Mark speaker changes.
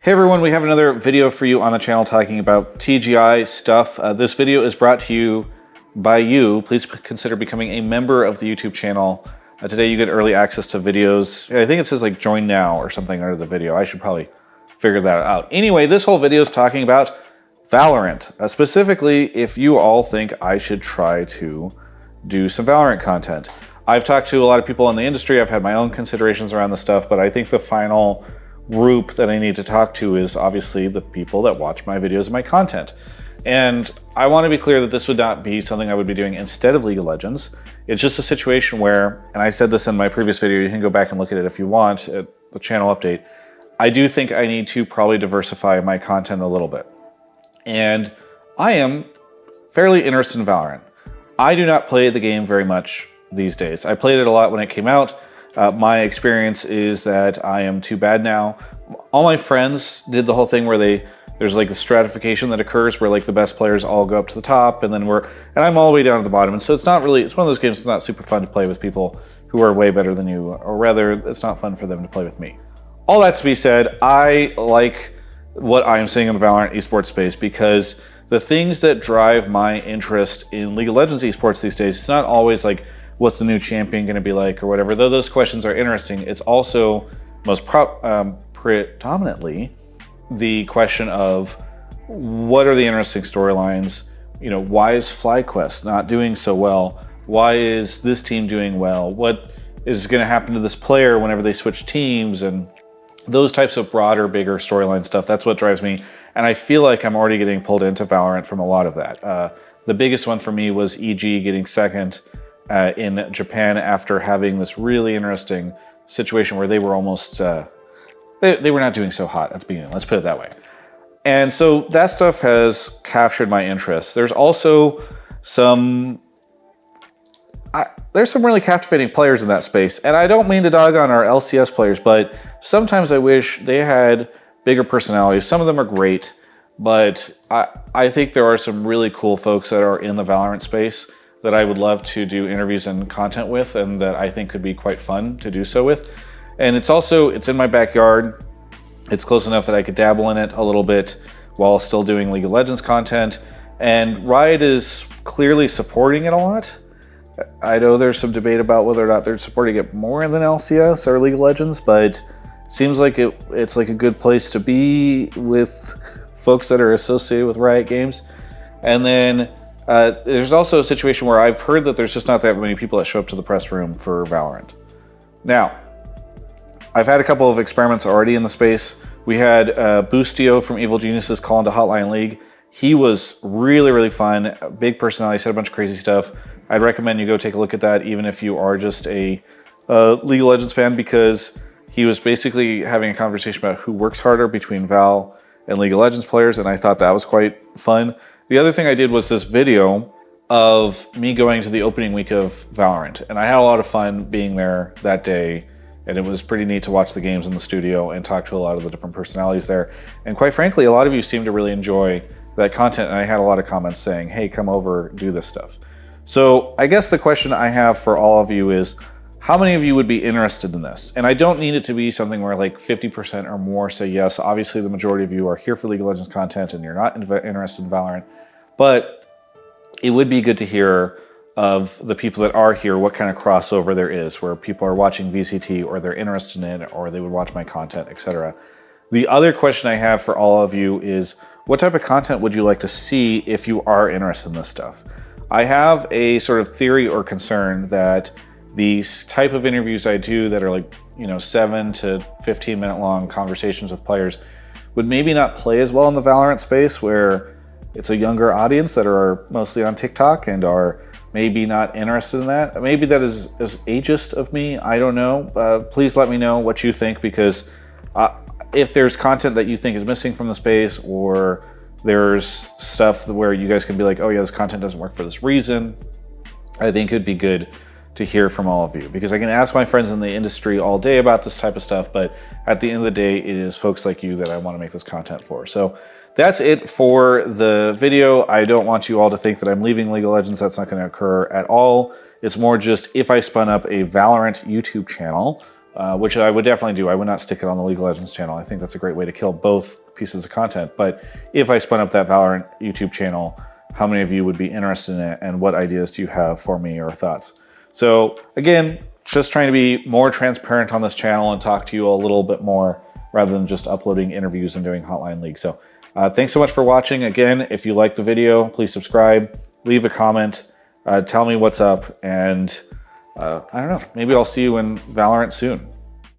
Speaker 1: Hey everyone, we have another video for you on the channel talking about TGI stuff. This video is brought to you by you. Please consider becoming a member of the YouTube channel. Today you get early access to videos. I think it says like join now or something under the video. I should probably figure that out. Anyway, this whole video is talking about Valorant. Specifically, if you all think I should try to do some Valorant content. I've talked to a lot of people in the industry. I've had my own considerations around this stuff, but I think the final group that I need to talk to is obviously the people that watch my videos and my content. And I want to be clear that this would not be something I would be doing instead of League of Legends. It's just a situation where, and I said this in my previous video, you can go back and look at it if you want, at the channel update. I do think I need to probably diversify my content a little bit. And I am fairly interested in Valorant. I do not play the game very much these days. I played it a lot when it came out. My experience is that I am too bad now. All my friends did the whole thing where there's like a stratification that occurs where like the best players all go up to the top and I'm all the way down to the bottom. And so it's not really, it's one of those games that's not super fun to play with people who are way better than you, or rather it's not fun for them to play with me. All that to be said, I like what I'm seeing in the Valorant esports space because the things that drive my interest in League of Legends esports these days, it's not always like, what's the new champion going to be like or whatever, though those questions are interesting. It's also most predominantly the question of what are the interesting storylines? You know, why is FlyQuest not doing so well? Why is this team doing well? What is going to happen to this player whenever they switch teams? And those types of broader, bigger storyline stuff, that's what drives me. And I feel like I'm already getting pulled into Valorant from a lot of that. The biggest one for me was EG getting second in Japan after having this really interesting situation where they were almost, they were not doing so hot at the beginning, let's put it that way. And so that stuff has captured my interest. There's also there's some really captivating players in that space. And I don't mean to dog on our LCS players, but sometimes I wish they had bigger personalities. Some of them are great, but I think there are some really cool folks that are in the Valorant space that I would love to do interviews and content with, and that I think could be quite fun to do so with. And it's in my backyard. It's close enough that I could dabble in it a little bit while still doing League of Legends content. And Riot is clearly supporting it a lot. I know there's some debate about whether or not they're supporting it more than LCS or League of Legends, but it seems like it's like a good place to be with folks that are associated with Riot Games. And then there's also a situation where I've heard that there's just not that many people that show up to the press room for Valorant. Now, I've had a couple of experiments already in the space. We had Boostio from Evil Geniuses call into Hotline League. He was really, really fun, big personality, said a bunch of crazy stuff. I'd recommend you go take a look at that, even if you are just a League of Legends fan, because he was basically having a conversation about who works harder between Val and League of Legends players, and I thought that was quite fun. The other thing I did was this video of me going to the opening week of Valorant, and I had a lot of fun being there that day, and it was pretty neat to watch the games in the studio and talk to a lot of the different personalities there. And quite frankly, a lot of you seem to really enjoy that content, and I had a lot of comments saying, hey, come over, do this stuff. So I guess the question I have for all of you is, how many of you would be interested in this? And I don't need it to be something where like 50% or more say yes. Obviously, the majority of you are here for League of Legends content and you're not interested in Valorant. But it would be good to hear of the people that are here, what kind of crossover there is, where people are watching VCT or they're interested in it, or they would watch my content, etc. The other question I have for all of you is, what type of content would you like to see if you are interested in this stuff? I have a sort of theory or concern that these type of interviews I do that are like, 7 to 15 minute long conversations with players would maybe not play as well in the Valorant space, where it's a younger audience that are mostly on TikTok and are maybe not interested in that. Maybe that is ageist of me, I don't know. Please let me know what you think, because if there's content that you think is missing from the space, or there's stuff where you guys can be like, oh yeah, this content doesn't work for this reason, I think it'd be good to hear from all of you, because I can ask my friends in the industry all day about this type of stuff, but at the end of the day, it is folks like you that I want to make this content for. So that's it for the video. I don't want you all to think that I'm leaving League of Legends. That's not going to occur at all. It's more just if I spun up a Valorant YouTube channel, which I would definitely do. I would not stick it on the League of Legends channel. I think that's a great way to kill both pieces of content. But if I spun up that Valorant YouTube channel, how many of you would be interested in it, and what ideas do you have for me or thoughts? So again, just trying to be more transparent on this channel and talk to you a little bit more rather than just uploading interviews and doing Hotline League. So thanks so much for watching. Again, if you liked the video, please subscribe, leave a comment, tell me what's up, and I don't know, maybe I'll see you in Valorant soon.